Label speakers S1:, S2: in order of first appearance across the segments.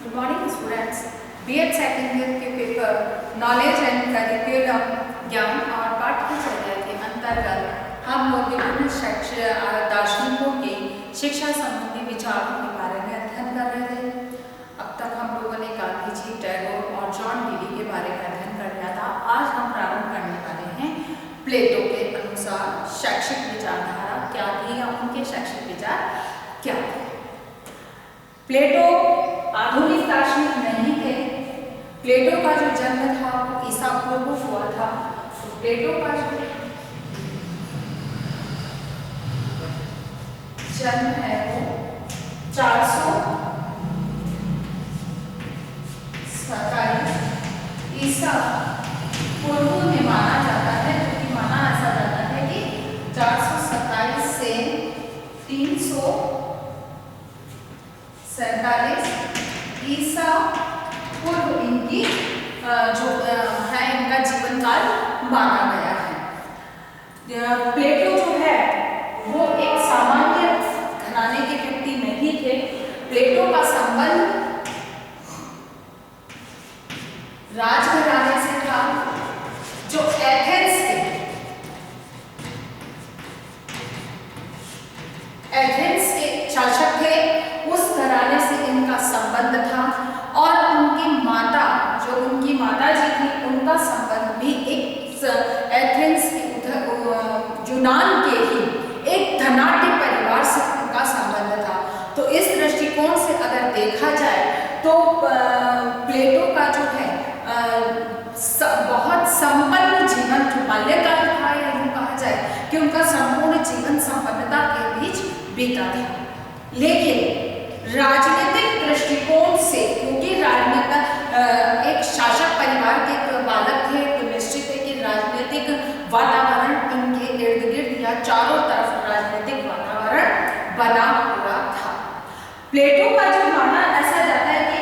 S1: Good morning students. BEd second year के paper knowledge and curriculum ज्ञान और पाठ्यचर्या के अंतर्गत हम लोग विभिन्न दार्शनिकों के शिक्षा संबंधी विचारों के बारे में अध्ययन कर रहे थे। अब तक हम लोगों ने गांधी जी, टैगोर और जॉन डेवी के बारे में अध्ययन कर लिया था। आज हम प्रारंभ करने वाले हैं प्लेटो के अनुसार शैक्षिक विचारधारा क्या थी या उनके शैक्षिक विचार क्या थे। प्लेटो आधुनिक दार्शनिक नहीं थे। प्लेटो का जो जन्म था वो ईसा पूर्व हुआ था। तो प्लेटो का जो जन्म है वो 427 ईसा पूर्व में माना जाता है, क्योंकि माना ऐसा जाता है कि 427 से 347 ईसा पूर्व इनकी जो है इनका जीवन काल माना गया है। प्लेटो जो है वो एक सामान्य घराने के व्यक्ति नहीं थे। प्लेटो का संबंध राजघराने से था, जो एथेंस के शासक थे। उस घराने से इनका संबंध था और उनकी माता जी थी, उनका संबंध भी एक एथेंस के यूनान के ही एक धनाढ्य परिवार से उनका संबंध था। तो इस दृष्टिकोण से अगर देखा जाए तो प्लेटो का जो है बहुत संपन्न जीवन बाल्यकाल था, या यूं कहा जाए कि उनका संपूर्ण जीवन संपन्नता के बीच बीता था। लेकिन राजनीतिक दृष्टिकोण से, क्योंकि एक शासक परिवार के बालक थे, तो निश्चित है कि राजनीतिक वातावरण इनके इर्द गिर्द या चारों तरफ राजनीतिक वातावरण बना हुआ था। प्लेटो का जो मानना ऐसा जाता है कि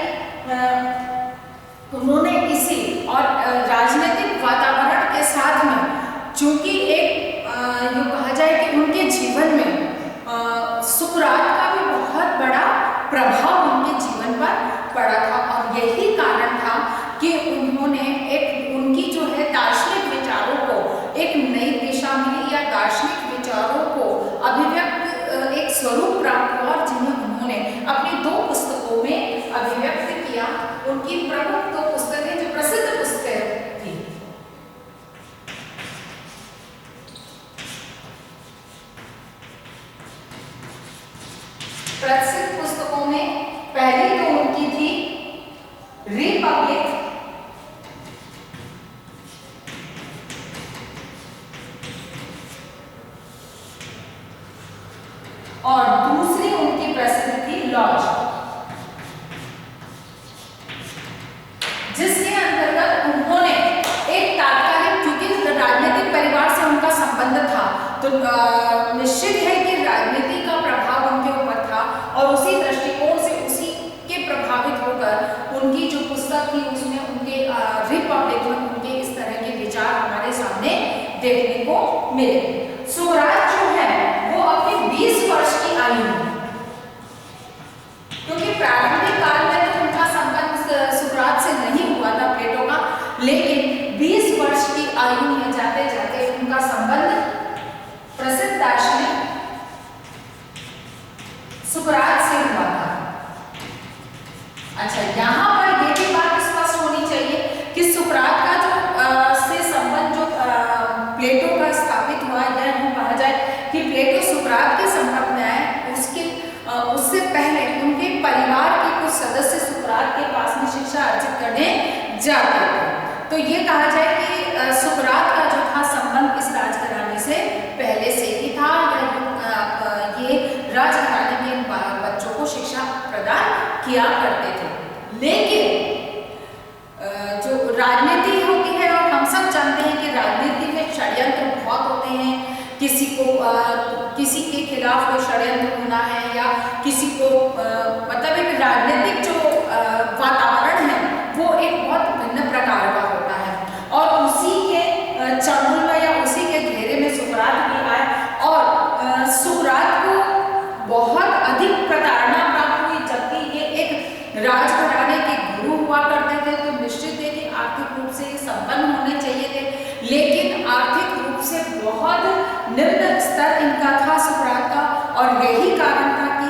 S1: उन्होंने इसी और राजनीतिक वातावरण के साथ में, चूंकि एक यूं कहा जाए कि उनके जीवन में सुकरात का भी बहुत बड़ा प्रभाव उनके जीवन पर पड़ा था, और यही कारण था कि उन्होंने उनकी जो है दार्शनिक विचारों को एक नई दिशा मिली, या दार्शनिक विचारों को अभिव्यक्त एक स्वरूप प्राप्त हुआ, जिन्हें उन्होंने अपनी 2 पुस्तकों में अभिव्यक्त किया। उनकी प्रमुख 2 पुस्तकें जो प्रसिद्ध पुस्तकें थी। प्रसिद्ध पुस्तकों में पहली तो उनकी थी रिपब्लिक, और दूसरी उनकी प्रसिद्ध थी लॉज, जिसके अंतर्गत उन्होंने एक तात्कालिक, क्योंकि राजनीतिक परिवार से उनका संबंध था, तो निश्चित है कि राजनीति का प्रभाव उनके ऊपर था, और उसी दृष्टिकोण से उसी के प्रभावित होकर उनकी जो पुस्तक थी उसमें उनके रिपब्लिक में उनके इस तरह के विचार हमारे सामने देखने को मिले। सुकरात जो है वो अपनी 20 वर्ष की आयु में, क्योंकि प्रारंभिक काल में तो उनका संबंध सुकरात से नहीं हुआ था प्लेटो का, लेकिन 20 वर्ष की आयु में जाते जाते उनका संबंध प्रसिद्ध दार्शनिक सुकरात से हुआ था। अच्छा, यहाँ पर यह भी बात स्पष्ट होनी चाहिए कि सुकरात का जो से संबंध जो प्लेटो का स्थापित हुआ, या यूं कहा जाए कि प्लेटो सुकरात के संपर्क में आए, उससे पहले उनके परिवार के कुछ सदस्य सुकरात के पास में शिक्षा अर्जित करने जाते थे। तो ये कहा जाए कि सुकरात का जो था संबंध इस राजघराने से पहले से ही था, या ये राजघराने के बच्चों को शिक्षा प्रदान किया करते थे। लेकिन जो राजनीति होती है, और हम सब जानते हैं कि राजनीति में षड्यंत्र बहुत होते हैं। किसी के खिलाफ कोई षड्यंत्र होना है, या किसी को मतलब एक राजनीतिक जो वातावरण है वो एक बहुत भिन्न प्रकार का होता है, और उसी के चंगुल में या उसी के घेरे में सुकरात भी आए, और सुकरात को बहुत अधिक प्रताड़ना प्राप्त हुई, जबकि ये एक राजघराने स्तर इनका था सुकरात का, और यही कारण था कि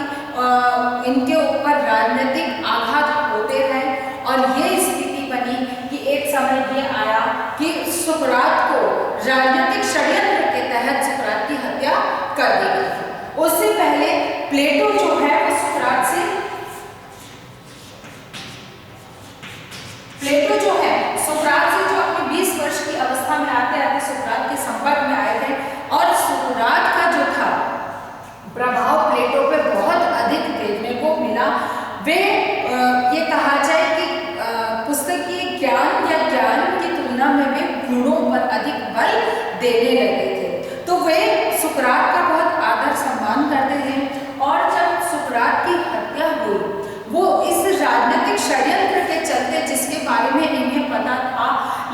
S1: इनके ऊपर राजनीतिक आघात होते रहे। और ये स्थिति बनी कि एक समय ये आया कि सुकरात को राजनीतिक षड्यंत्र के तहत सुकरात की हत्या कर दी गई। उससे पहले प्लेटो जो है वो सुकरात से जो अपने 20 वर्ष की अवस्था में आते आते सुकरात के संपर्क में आए थे, और सुकरात का जो था प्रभाव प्लेटो पे बहुत अधिक देखने को मिला। वे ये कहा जाए कि पुस्तकीय ज्ञान या ज्ञान की तुलना में वे गुणों पर अधिक बल देने लगे थे। तो वे सुकरात का बहुत आदर सम्मान करते थे, और जब सुकरात की हत्या हुई वो इस राजनीतिक षड्यंत्र के चलते, जिसके बारे में इन्हें पता था,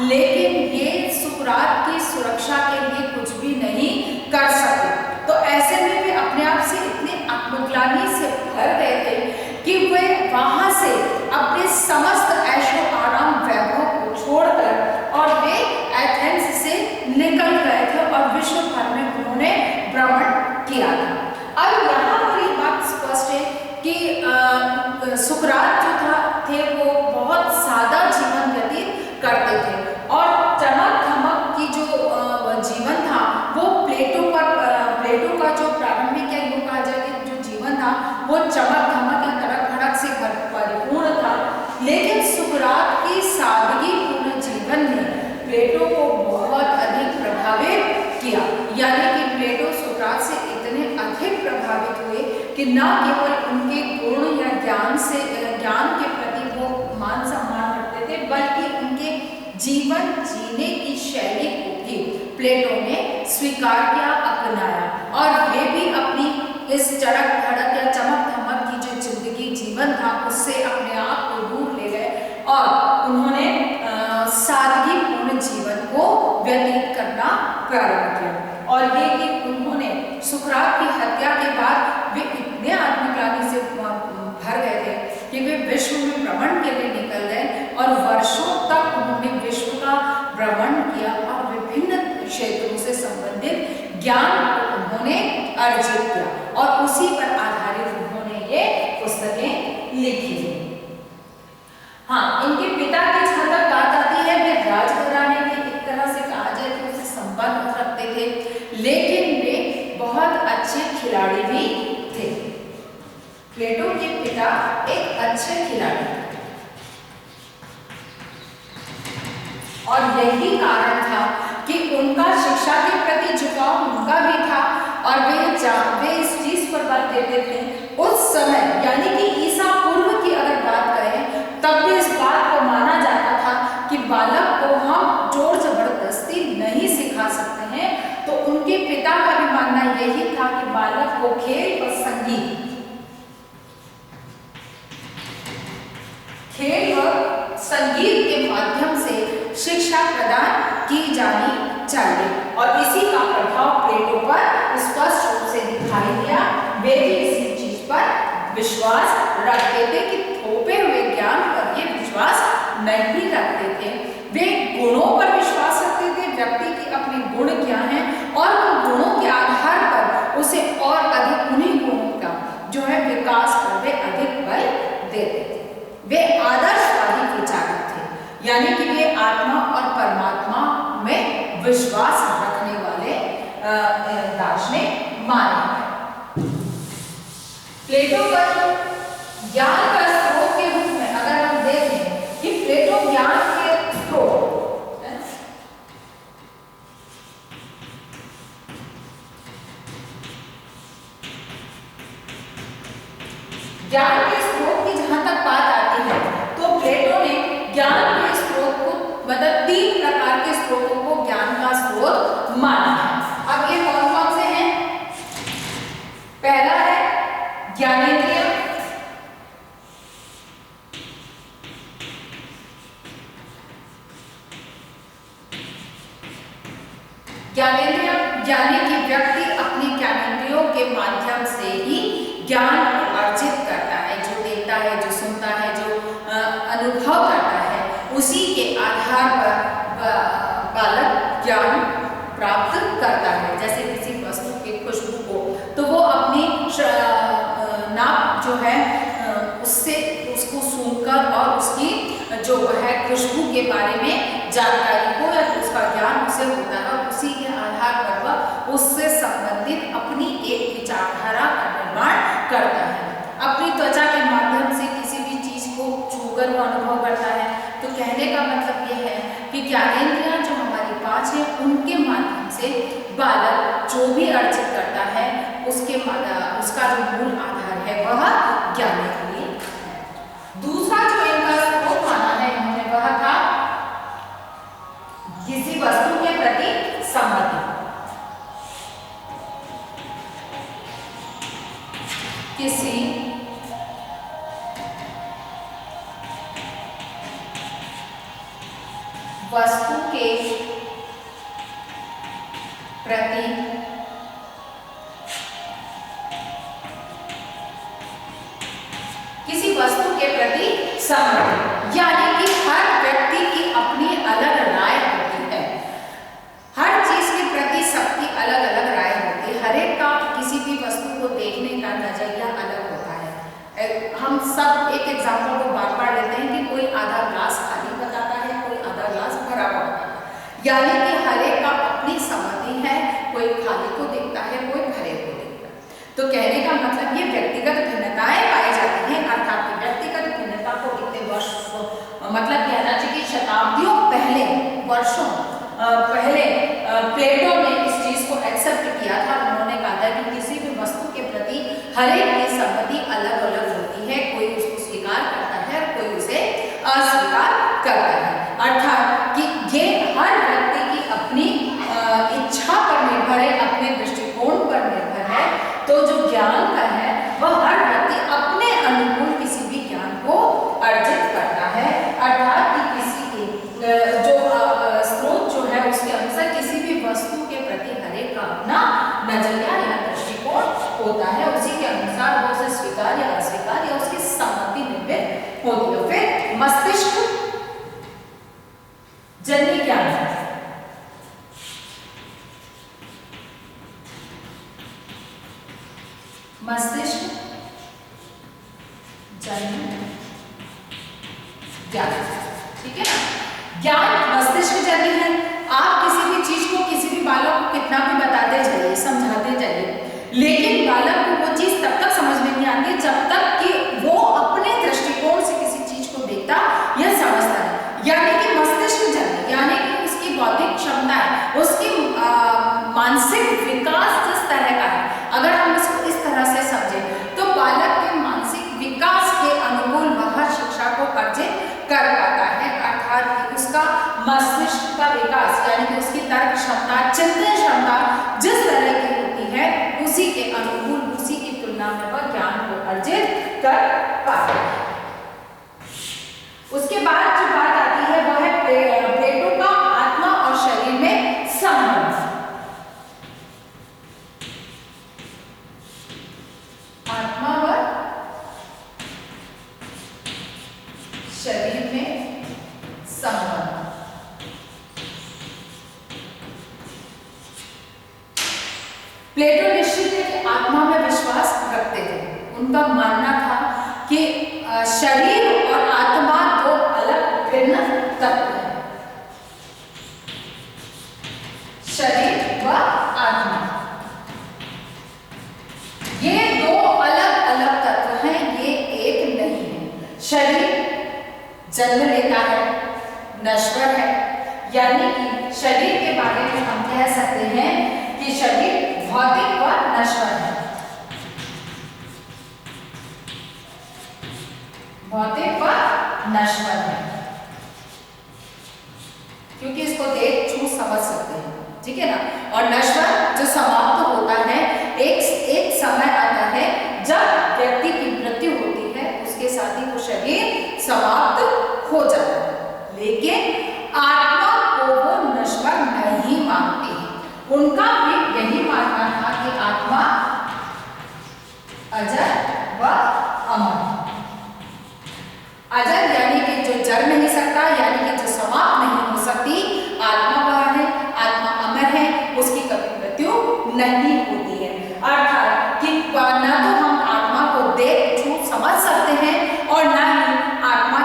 S1: लेकिन ये सुकरात की सुरक्षा के लिए कुछ भी नहीं कर सके। तो ऐसे में वे अपने आप से इतने आत्मग्लानि से भर गए थे कि वे वहां से अपने समस्त ऐशो आराम वैभव को छोड़कर और वे एथेंस से निकल गए थे और विश्व भर में उन्होंने भ्रमण किया था। अब यहाँ पर ये बात स्पष्ट है कि सुकरात जो थे वो बहुत सादा जीवन व्यतीत करते थे, और चमक धमक की जो जीवन था वो प्लेटो का जो प्रारंभिक या यूँ कहा जाए कि जो जीवन था वो चमक धमक या तड़क भड़क से परिपूर्ण था। लेकिन सुकरात की सादगीपूर्ण जीवन ने प्लेटो को बहुत अधिक प्रभावित किया। यानी कि प्लेटो सुकरात से इतने अधिक प्रभावित हुए कि न केवल उनके गुण या ज्ञान के प्रति वो मान सम्मान रखते थे, बल्कि उनके जीवन जीने की शैली को भी प्लेटो ने स्वीकार किया, अपनाया, और वे भी अपनी इस चड़क भड़क या चमक धमक की जो जिंदगी जीवन था उससे अपने आप को दूर ले गए और उन्होंने सादगीपूर्ण जीवन को व्यतीत करना प्रारंभ किया। और ये कि उन्होंने सुकरात की हत्या के बाद वे इतने आत्मग्लानि से भर गए थे कि वे विश्व में भ्रमण के लिए निकल गए, और वर्षों तक उन्होंने विश्व का भ्रमण किया और विभिन्न क्षेत्रों से संबंधित ज्ञान उन्होंने अर्जित किया, और उसी पर आधारित उन्होंने ये पुस्तकें लिखी। हाँ, इनके पिता की जहाँ तक बात आती है, वे राजघराने के एक तरह से कहा जाए तो उससे संपर्क रखते थे, लेकिन वे बहुत अच्छे खिलाड़ी भी थे। प्लेटो के पिता एक अच्छे खिलाड़ी थे, और यही कारण था कि उनका शिक्षा के प्रति झुकाव उनका भी था, और वे इस चीज पर बल देते थे उस समय, यानी कि ईसा पूर्व की अगर बात करें तब भी इस बात को माना जाता था कि बालक को हम जोर जबरदस्ती नहीं सिखा सकते हैं। तो उनके पिता का भी मानना यही था कि बालक को खेल और संगीत के माध्यम से शिक्षा प्रदान की जानी चाहिए, और इसी का प्रभाव प्लेटो पर स्पष्ट रूप से दिखाई दिया। वे भी इसी चीज पर विश्वास रखते थे कि थोपे हुए ज्ञान पर ये विश्वास नहीं रखते थे। वे गुणों पर विश्वास रखते थे, व्यक्ति के अपने गुण क्या हैं, और उन गुणों के आधार पर उसे और अधिक उन्हीं गुणों का जो है विकास पर वे अधिक बल देते थे। वे आदर्शवादी विचारक थे, यानी कि वे आत्मा और परमात्मा में विश्वास रखने वाले दार्शनिक माने गए। प्लेटो का ज्ञान का स्रोत के रूप में अगर हम देखें कि प्लेटो ज्ञान के स्रोत की जहां तक बात आती है, तो प्लेटो ने ज्ञान के स्रोत को मतलब 3 प्रकार के स्रोतों को ज्ञान का स्रोत माना है। अब ये कौन कौन से हैं? पहला है ज्ञानेंद्रिय, यानी कि व्यक्ति अपनी ज्ञानेंद्रियों के माध्यम से ही ज्ञान को अर्जित करता है, जो देखता है, जो सुनता है, जो अनुभव करता है, उसी के आधार पर बालक ज्ञान प्राप्त करता है। जैसे किसी वस्तु के छूकर और उसकी जो है खुशबू के बारे में जानकारी को या उसका ज्ञान उसे होता है और उसी के आधार पर वह उससे संबंधित अपनी एक विचारधारा का निर्माण करता है। अपनी त्वचा के माध्यम से किसी भी चीज को छूकर वो अनुभव करता है। तो कहने का मतलब यह है कि ज्ञानेंद्रियां जो हमारी 5 है उनके माध्यम से बालक जो भी अर्जित करता है उसका जो मूल आधार है वह ज्ञानेंद्रिय है। दूसरा जो इनका स्रोत माना है इन्होंने वह था किसी वस्तु के प्रति सम्मति। किसी वस्तु के प्रति सम्मति, यानी कि हर व्यक्ति की अपनी अलग राय होती है। हर चीज के प्रति सबकी अलग अलग राय होती है। हर एक का किसी भी वस्तु को देखने का नजरिया अलग होता है। हम सब एक एग्जाम्पल को बार बार लेते हैं कि कोई आधा ग्लास खाली बताता है, कोई आधा ग्लास भरा हुआ बताता है, यानी कि हर एक का अपनी सम्मति है। कोई खाली को देखता है, कोई भरे को देखता है। तो कहने का मतलब ये व्यक्तिगत भिन्नताएं पाई जाती हैं, अर्थात व्यक्तिगत भिन्नता को इतने वर्ष मतलब कहना चाहिए कि शताब्दियों पहले, वर्षों पहले प्लेटो ने इस चीज को एक्सेप्ट किया था। उन्होंने कहा था कि किसी भी वस्तु के प्रति हर एक की सम्मति अलग अलग होती है। कोई उसको स्वीकार करता है और कोई उसे अस्वीकार करता है। अर्थात कि ये हर व्यक्ति की अपनी इच्छा पर निर्भर है, अपने दृष्टिकोण पर निर्भर है। तो जो ज्ञान का है वह हर व्यक्ति अपने अनुकूल किसी भी ज्ञान को अर्जित करता है। अर्थात कि किसी के जो स्रोत जो है उसके अनुसार किसी भी वस्तु के प्रति हर एक का अपना नजरिया या दृष्टिकोण होता है। उसी के अनुसार वो उसे स्वीकार या अस्वीकार या उसकी सम्मति निर्मित होती है। फिर मस्तिष्क जन्य ज्ञान है। मस्तिष्क जन्य ज्ञान, ठीक है ना। ज्ञान मस्तिष्क जन्य है। आप किसी भी चीज को, किसी भी बालक को कितना भी बताते जाइए, समझाते जाइए, लेकिन बालक को वो चीज तब तक समझ में नहीं आती जब तक कि वो अपने दृष्टिकोण से किसी चीज को देखता या समझता है। यानी कि मस्तिष्क जन्य, यानी कि उसकी बौद्धिक क्षमताएं, उसकी मानसिक विकास जिस तरह का है, अगर हम इसको इस तरह से समझें तो बालक के मानसिक विकास के अनुकूल वह शिक्षा को अर्जित कर पाता है। अर्थात कि उसका मस्तिष्क का विकास, यानी कि उसकी तर्क क्षमता, चिंतन क्षमता जिस तरह की होती है उसी के अनुकूल, उसी की तुलना में वह ज्ञान को अर्जित कर पाता है। उसके बाद जो बात आती है वह है प्लेटो का आत्मा और शरीर में संबंध। आत्मा व शरीर में संबंध। प्लेटो निश्चित है कि आत्मा में विश्वास रखते थे। उनका मानना था कि शरीर और आत्मा दो अलग भिन्न तत्व हैं। शरीर व आत्मा ये दो अलग अलग तत्व हैं, ये एक नहीं है। शरीर जन्म लेता है, नश्वर है, यानी कि शरीर के बारे में हम कह सकते हैं कि शरीर भौतिक व नश्वर है। भौतिक व नश्वर है, क्योंकि इसको देख छू समझ सकते हैं, ठीक है ना। और नश्वर जो समाप्त होता है, एक समय आता है जब व्यक्ति की मृत्यु होती है, उसके साथ ही वो शरीर समाप्त हो जाता है। लेकिन आत्मा को वो नश्वर नहीं मानते हैं। उनका भी यही मानना था कि आत्मा अजर व अमर। अजर यानी कि जो जर नहीं सकता, यानी कि जो समाप्त नहीं हो सकती, आत्मा वह है, आत्मा अमर है, उसकी कभी मृत्यु नहीं होती है। अर्थात कि न तो हम आत्मा को देख छू समझ सकते हैं और न ही आत्मा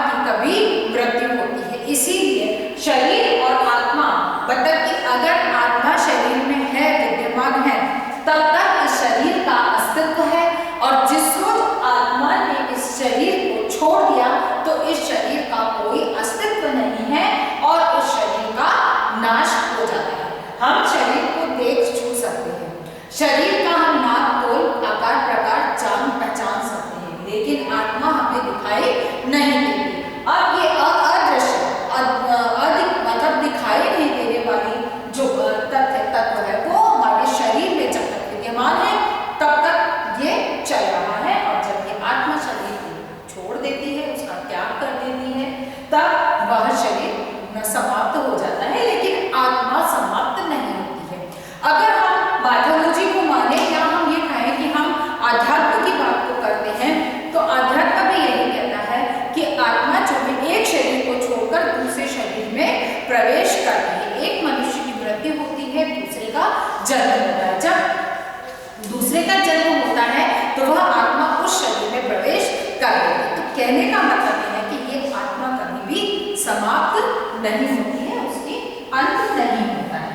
S1: नहीं होती है, उसकी अंत नहीं होता है।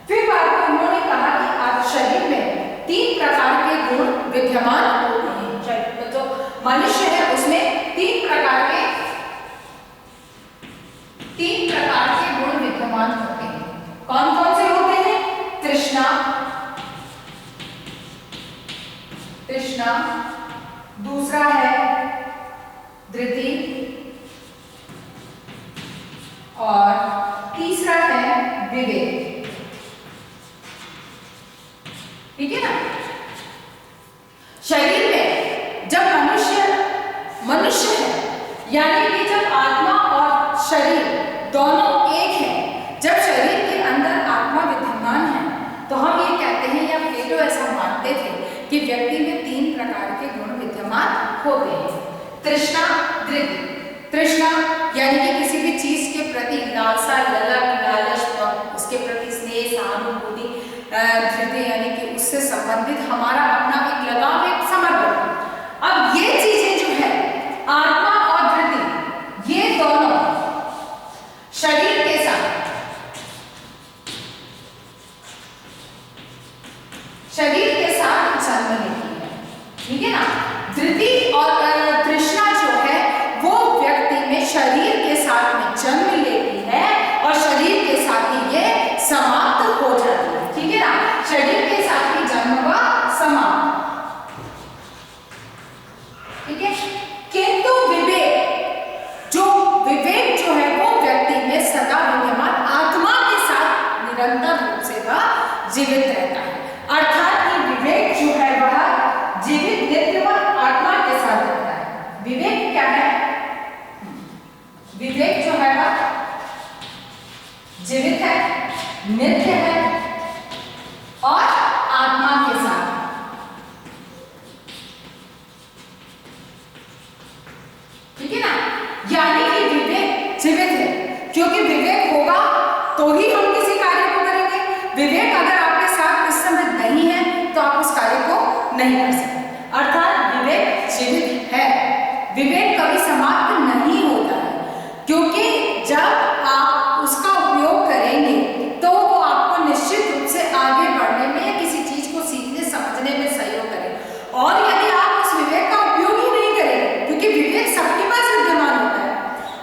S1: फिर बाद में उन्होंने कहा कि आज शरीर में 3 प्रकार के गुण विद्यमान होते हैं। जो मनुष्य है उसमें 3 प्रकार के गुण विद्यमान होते हैं। कौन कौन से होते हैं? तृष्णा, दूसरा है धृति और तीसरा है विवेक। ठीक है ना? शरीर में जब मनुष्य है, यानी कि जब आत्मा और शरीर दोनों एक है, जब शरीर के अंदर आत्मा विद्यमान है, तो हम ये कहते हैं या प्लेटो ऐसा मानते थे कि व्यक्ति में 3 प्रकार के गुण विद्यमान होते हैं। तृष्णा, धृति। तृष्णा यानी कि किसी भी चीज के प्रति लालसा, लालच, उसके प्रति स्नेह, सहानुभूति। धृति यानी कि उससे संबंधित हमारा अपना एक लगाव, एक समर्पण। अब ये चीजें जो है आत्मा और धृति, ये दोनों शरीर के साथ जन्म लेती है। ठीक है ना? धृति और तृष्णा जो है वो व्यक्ति में शरीर के साथ में जन्म लेती है और शरीर के साथ ही ये समाप्त हो जाती है। ठीक है ना? शरीर के साथ ही जन्म व समाप्त। ठीक है? किंतु विवेक जो है वो व्यक्ति में सदा विद्यमान आत्मा के साथ निरंतर रूप से वह जीवित रहता है। अर्थात कि विवेक जो है वह जीवित नित्य व आत्मा के साथ रहता है। विवेक क्या है? विवेक जो है वह जीवित है, नित्य है और आत्मा के साथ। ठीक है ना? यानी कि विवेक जीवित है, क्योंकि विवेक होगा तो ही हम किसी कार्य को करेंगे। विवेक अगर आपके साथ इस समय नहीं है तो आप उस कार्य को नहीं कर सकते। अर्थात विवेक जीवित है, विवेक कभी समाप्त नहीं होता है, क्योंकि जब आप उसका उपयोग करेंगे तो वो आपको निश्चित रूप से आगे बढ़ने में या किसी चीज को सीखने समझने में सहयोग करेगा। और यदि आप उस विवेक का उपयोग ही नहीं करेंगे, क्योंकि विवेक सबके पास विद्यमान होता है,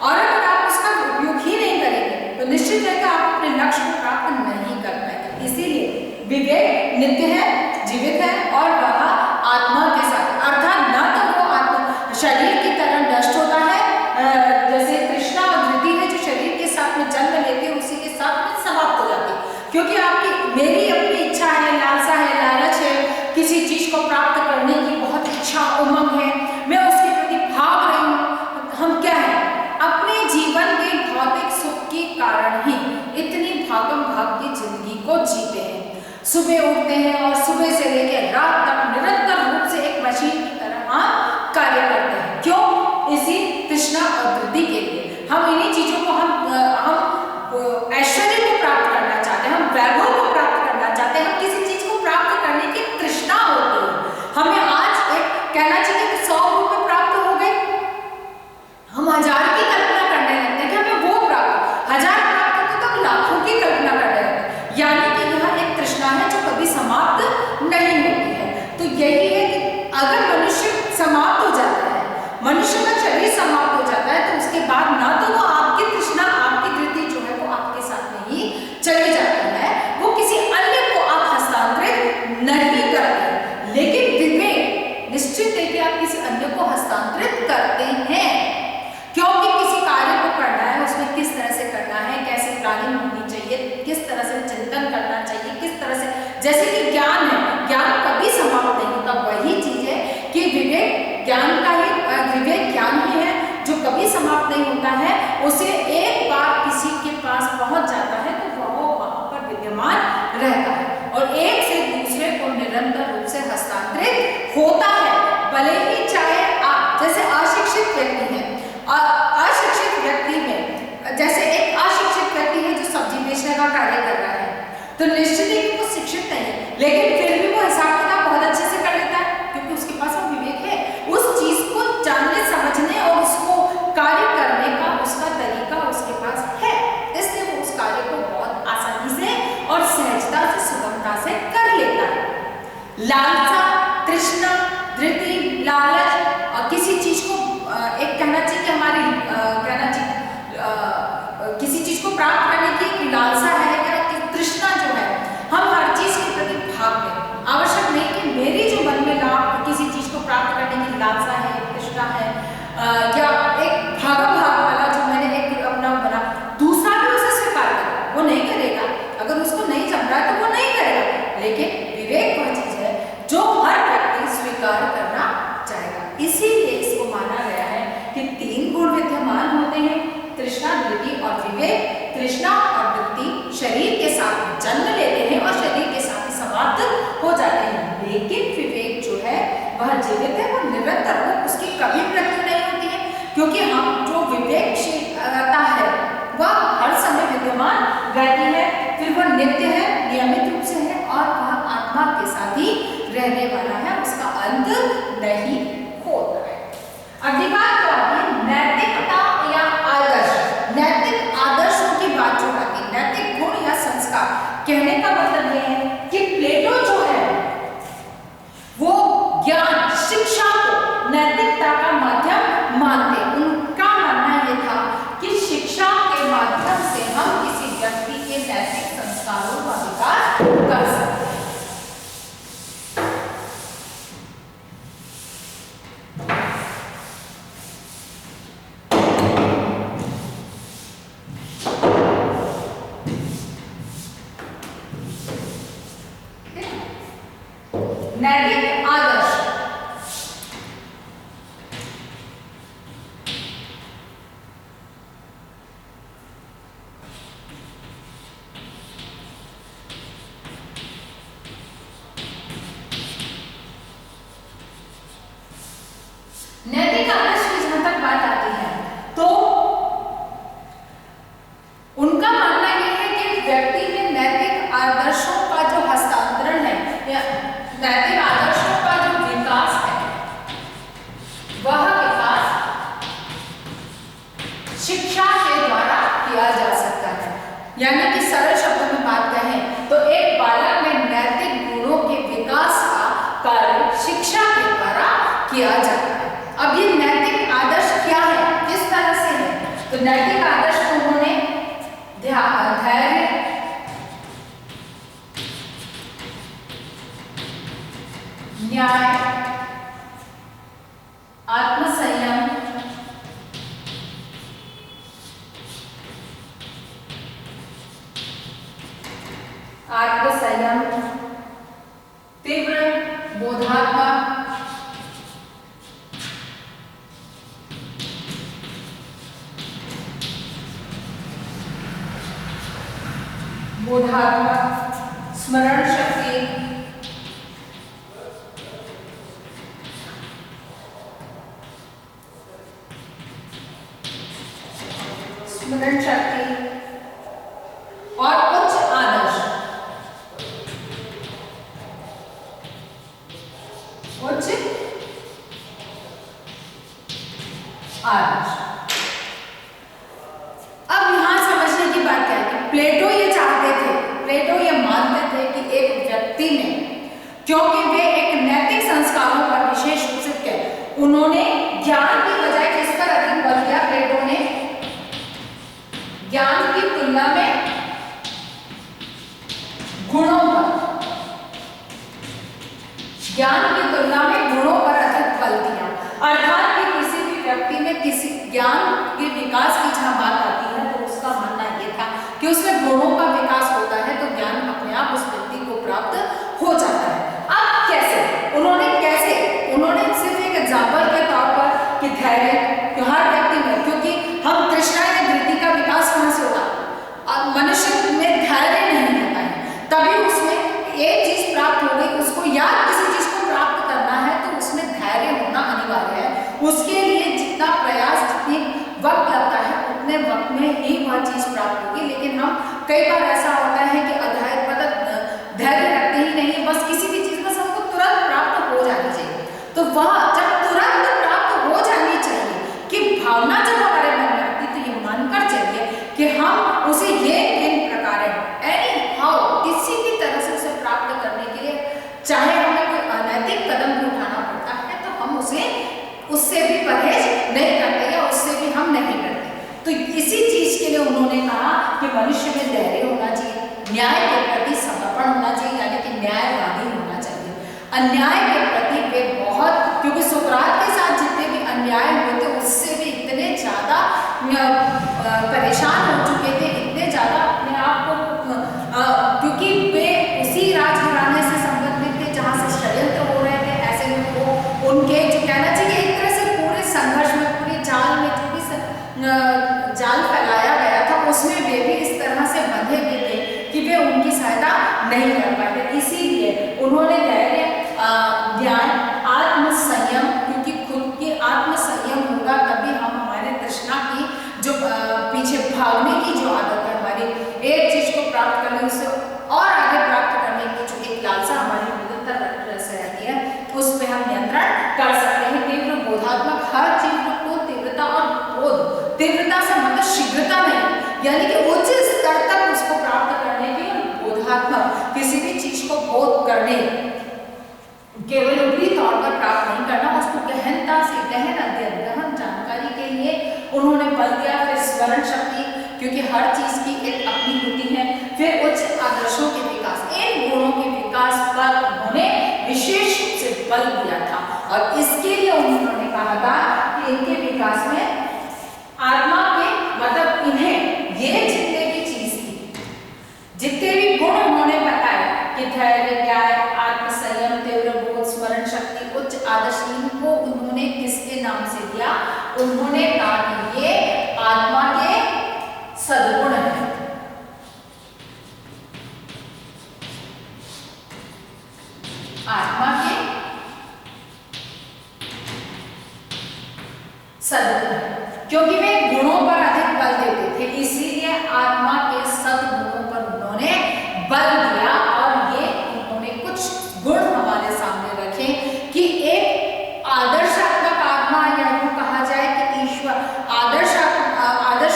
S1: और अगर आप उसका उपयोग ही नहीं करेंगे तो निश्चित है कि आप अपने लक्ष्य को प्राप्त नहीं कर पाएंगे। इसीलिए विवेक नित्य है, जीवित है और वह आत्मा के साथ, अर्थात न तो वो आत्मा शरीर की तरह नष्ट होता है, जैसे तृष्णा और धृति है जो शरीर के साथ में जन्म लेते हैं उसी के साथ में समाप्त हो जाती है। क्योंकि आपकी मेरी अपनी इच्छा है, लालसा है, लालच है, किसी चीज को प्राप्त करने की बहुत इच्छा, उमंग है, मैं उसके प्रति भाग रही हूँ। हम क्या है? अपने जीवन के भौतिक सुख के कारण ही इतनी भागम भाग की जिंदगी को जीते हैं। सुबह उठते हैं और सुबह से लेकर रात तक निरंतर रूप से एक मशीन की तरह कार्य करते हैं। क्यों? इसी तृष्णा और धृति के लिए। हम इन्हीं चीजों को हम ऐश्वर्य को प्राप्त करना चाहते हैं, हम वैभव को प्राप्त करना चाहते हैं, हम किसी चीज को प्राप्त करने की तृष्णा होती है। हमें आज एक कहना चाहिए कि 100 रुपए प्राप्त हो गए, हम 1000 की कल्पना करने लगते हैं कि हमें वो प्राप्त, 1000 प्राप्त होते तो हम लाखों की कल्पना करने लगते हैं। यानी कि यह एक तृष्णा है जो कभी समाप्त नहीं होती है। तो यही है कि अगर मनुष्य समाप्त हो जाता है, मनुष्य का शरीर समाप्त हो जाता है, तो उसके बाद ना तो वो आपकी तृष्णा, आपकी धृति जो है वो आपके साथ में ही चली जाती है, वो किसी अन्य को आप हस्तांतरित नहीं करते। लेकिन विवेक निश्चित है कि आप किसी अन्य को हस्तांतरित करते हैं, क्योंकि किसी कार्य को करना है, उसमें किस तरह से करना है, कैसे प्लानिंग होनी चाहिए, किस तरह से चिंतन करना चाहिए, किस तरह से, जैसे कि ज्ञान है, ज्ञान कभी समाप्त नहीं होता। वही चीज है कि विवेक ज्ञान का ही, विवेक ज्ञान ही है जो कभी समाप्त नहीं होता है। उसे एक बार किसी के पास पहुंच जाता है तो वो वहां पर विद्यमान रहता है और एक से दूसरे को निरंतर रूप से हस्तांतरित होता है। भले ही चाहे जैसे अशिक्षित व्यक्ति है, अशिक्षित व्यक्ति में जैसे एक अशिक्षित व्यक्ति है जो सब्जी बेचने का कार्य कर रहा है, तो निश्चित ही वो शिक्षित नहीं है, लेकिन फिर भी वो हिसाब किताब बहुत अच्छे से कर लेता है, क्योंकि उसके पास वो विवेक है। उस चीज को जानने, समझने और उसको कार्य करने का उसका तरीका उसके पास है। लालसा, तृष्णा, धृति, लालच और किसी चीज को एक कहना चाहिए कि हमारी कहना चाहिए किसी चीज को प्राप्त करने की एक लालसा है या तृष्णा जो है, हम हर चीज के प्रति भाग लें। आवश्यक नहीं कि मेरी जो मन में किसी चीज को प्राप्त करने की लालसा है, तृष्णा है या एक भागा वाला जो मैंने एक अपना बना, दूसरा भी उसे स्वीकार करे, वो नहीं करेगा। अगर उसको नहीं जम रहा है तो वो नहीं करेगा, लेकिन विवेक वह चीज है जो हर व्यक्ति स्वीकार करना चाहेगा। इसीलिए इसको माना गया है कि 3 गुण विद्यमान होते हैं, तृष्णा, धृति और विवेक। तृष्णा और धृति शरीर के साथ जन्म लेते हैं और शरीर के साथ ही समाप्त हो जाते हैं, लेकिन विवेक जो है वह जीवित है, वो निरंतर, वो उसकी कभी मृत्यु नहीं होती है, क्योंकि हम जो विवेकशीलता है वह हर समय विद्यमान रहती है, फिर वह नित्य है, नियमित रूप से है और वह आत्मा के साथ ही रहने वाला है, उसका अंत नहीं होता है। अगली बात तो आती है नैतिकता या आदर्श। नैतिक आदर्शों की बात जो आती है, नैतिक गुण या संस्कार, कहने का मतलब यह है कि प्लेटो जो है वो ज्ञान, शिक्षा को नैतिकता का माध्यम मानते। उनका मानना यह था कि शिक्षा के माध्यम से हम किसी व्यक्ति के नैतिक संस्कारों का विकास कर सकते हैं। नैतिक आदर्श, नैतिक आदर्श की जहां तक बात आती है तो उनका मानना यह है कि व्यक्ति में नैतिक आदर्शों का जो हस्तांतरण है या नैतिक आदर्शों का जो विकास है, वह विकास शिक्षा के द्वारा किया जा सकता है। यानी कि सरल शब्दों में बात कहें तो एक बालक में नैतिक गुणों के विकास का कार्य शिक्षा के द्वारा किया जाता है। अब ये नैतिक आदर्श क्या है, किस तरह से है, तो नैतिक आदर्श को उन्होंने धैर्य, न्याय, आत्मसंयम, तीव्र बोधात्मक, स्मरण शक्ति, और उच्च आदर्श। अब यहां समझने की बात क्या है कि प्लेटो ये चाहते थे, प्लेटो ये मानते थे कि एक व्यक्ति में, क्योंकि वे एक नैतिक संस्कारों पर विशेष रूप से क्या, उन्होंने ज्ञान की बजाय किस पर अधिक बल दिया, प्लेटो ने ज्ञान की तुलना में गुणों पर, ज्ञान की तुलना में गुणों पर अधिक बल दिया। अर्थात कि किसी भी व्यक्ति में किसी ज्ञान के विकास की जहां बात आती है तो उसका मानना यह था कि उसमें गुणों का विकास होता है तो ज्ञान अपने आप उस व्यक्ति को प्राप्त हो जाता है। अब कैसे उन्होंने सिर्फ एक एग्जाम्पल के तौर पर कि धैर्य हर व्यक्ति में, क्योंकि हम तृष्णा या धृति का विकास कहां से होगा, मनुष्य में धैर्य नहीं होता है, तभी उसमें एक चीज प्राप्त हो गई, उसको या किसी चीज को प्राप्त करना है तो उसमें धैर्य होना अनिवार्य है। उसके लिए जितना प्रयास, जितनी वक्त लगता है उतने वक्त में ही वह चीज प्राप्त होगी। लेकिन हम कई बार ऐसा होता है कि धैर्य रखते ही नहीं, बस किसी भी चीज बस हमको तुरंत प्राप्त हो जानी चाहिए। तो वह जब तुरंत प्राप्त हो जानी चाहिए कि भावना जब हमारे मन में आती तो ये मानकर चलिए कि हम उसे ये इन प्रकार एनी हाउ किसी भी तरह से उसे प्राप्त करने के लिए, चाहे हमें कोई के लिए उन्होंने कहा कि मनुष्य में धैर्य होना चाहिए, न्याय के प्रति समर्पण होना चाहिए, यानी कि न्यायवादी होना चाहिए। अन्याय के प्रति वे बहुत, क्योंकि सुकरात के साथ जितने भी अन्याय हुए थे उससे भी इतने ज़्यादा परेशान हो चुके थे, इतने ज़्यादा अपने आप को, क्योंकि वे उसी राजघराने से संबंधित थे जहाँ से षड्यंत्र हो रहे थे। ऐसे में वो उनके जो कहना चाहिए एक तरह से पूरे संघर्ष में, पूरे जाल में जो भी जाल फैलाया गया था उसमें वे भी इस तरह से बंधे हुए थे कि वे उनकी सहायता नहीं कर पाते। इसीलिए उन्होंने धैर्य, ज्ञान, आत्मसंयम, क्योंकि खुद की आत्मसंयम होगा तभी हम हमारे तृष्णा की जो पीछे भागने की जो आदत है, हमारी एक चीज को प्राप्त करने उससे और आगे प्राप्त करने की जो एक लालसा हमारी निरंतर रहती है, उस पर हम नियंत्रण कर सकते हैं। तीव्र बोधात्मक, हर चीज को तीव्रता और बोध, तीव्रता से मतलब शीघ्रता नहीं, यानी कि उच्च स्तर तक उसको प्राप्त करने की, बोधात्मक किसी भी चीज को बोध करने, केवल ऊपरी तौर पर प्राप्त नहीं करना, उसको गहनता से, गहन अध्ययन, गहन जानकारी के लिए उन्होंने बल दिया। फिर स्मरण शक्ति, क्योंकि हर चीज की एक अपनी होती है। फिर उच्च आदर्शों के विकास, इन गुणों के विकास पर उन्होंने विशेष रूप से बल दिया था और इसके लिए उन्होंने कहा था कि इनके विकास में आत्मा के मतलब इन्हें ये जितने भी चीज थी, जितने भी गुण उन्होंने बताए कि धैर्य, न्याय, आत्मसंयम, तीव्र बोध, स्मरण शक्ति, उच्च आदर्श, इनको उन्होंने किसके नाम से दिया? उन्होंने कहा कि ये आत्मा के सद्गुण हैं। आत्मा के सद्गुण, क्योंकि वे गुणों पर अधिक बल देते थे, इसीलिए आत्मा के सद्गुणों पर उन्होंने बल दिया। और ये उन्होंने कुछ गुण हमारे सामने रखे कि एक आदर्शात्मक आत्मा, या यूं कहा जाए कि ईश्वर आदर्श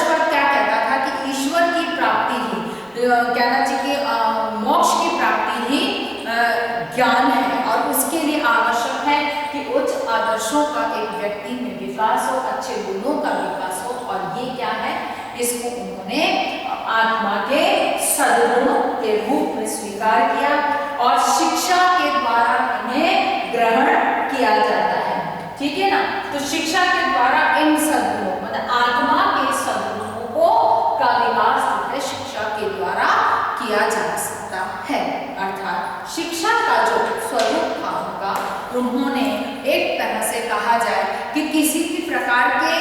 S1: पर क्या कहता था कि ईश्वर की प्राप्ति ही, कहना चाहिए मोक्ष की प्राप्ति ही ज्ञान है, और उसके लिए आवश्यक है कि उच्च आदर्शों का एक व्यक्ति में विकास हो, अच्छे गुणों का विकास हो। और ये क्या है? इसको उन्होंने आत्मा के सद्गुणों के रूप में स्वीकार किया और शिक्षा के द्वारा इन्हें ग्रहण किया जाता है। ठीक है ना? तो शिक्षा के द्वारा इन सद्गुणों, मतलब आत्मा के सद्गुणों को का विकास जो है शिक्षा के द्वारा किया जा सकता है। अर्थात शिक्षा का जो स्वरूप था उनका, उन्होंने एक तरह से कहा जाए कि किसी भी प्रकार के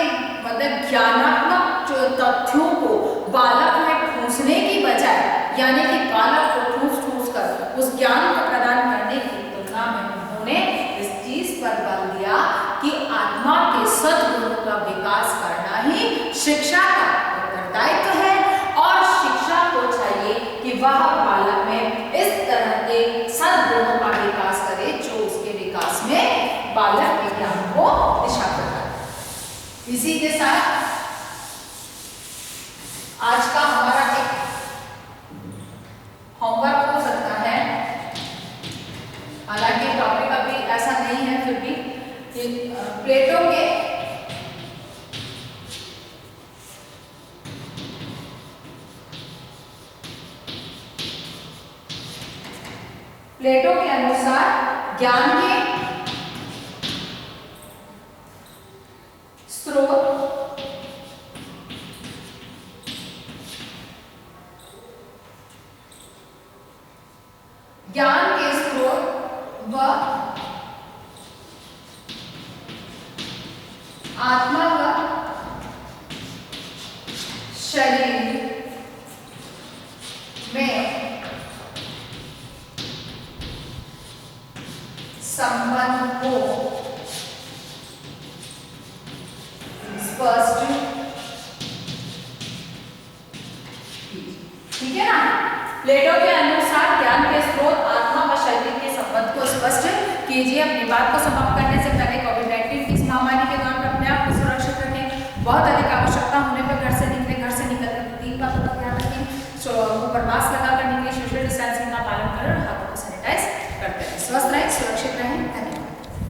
S1: मतलब ज्ञानात्मक जो तथ्यों को बालक में ठूंसने की बजाय, यानी कि बालक को ठूस कर उस ज्ञान को प्रदान करने की तुलना में उन्होंने इस चीज पर बल दिया कि आत्मा के सद्गुणों का विकास करना ही शिक्षा का उत्तरदायित्व है। और शिक्षा को चाहिए कि वह बालक में इस तरह के सद्गुणों का विकास करे जो उसके विकास में बालक के ज्ञान को दिशा प्रदान करे। इसी के साथ आज का हमारा एक होमवर्क हो सकता है, हालांकि टॉपिक अभी ऐसा नहीं है, फिर भी प्लेटो के अनुसार ज्ञान के स्रोत, ज्ञान के स्रोत व आत्मा व शरीर में संबंध को स्पष्ट, ठीक है ना? प्लेटो के अनुसार ज्ञान के स्रोत, आत्मा व शरीर के संबंध को स्पष्ट कीजिए। अपनी बात को समाप्त करने से पहले कोविड-19 की इस महामारी के दौरान अपने आप को सुरक्षित रखें। बहुत अधिक आवश्यकता होने पर घर से निकलते 3 बातों का ध्यान रखें। ऊपर मास्क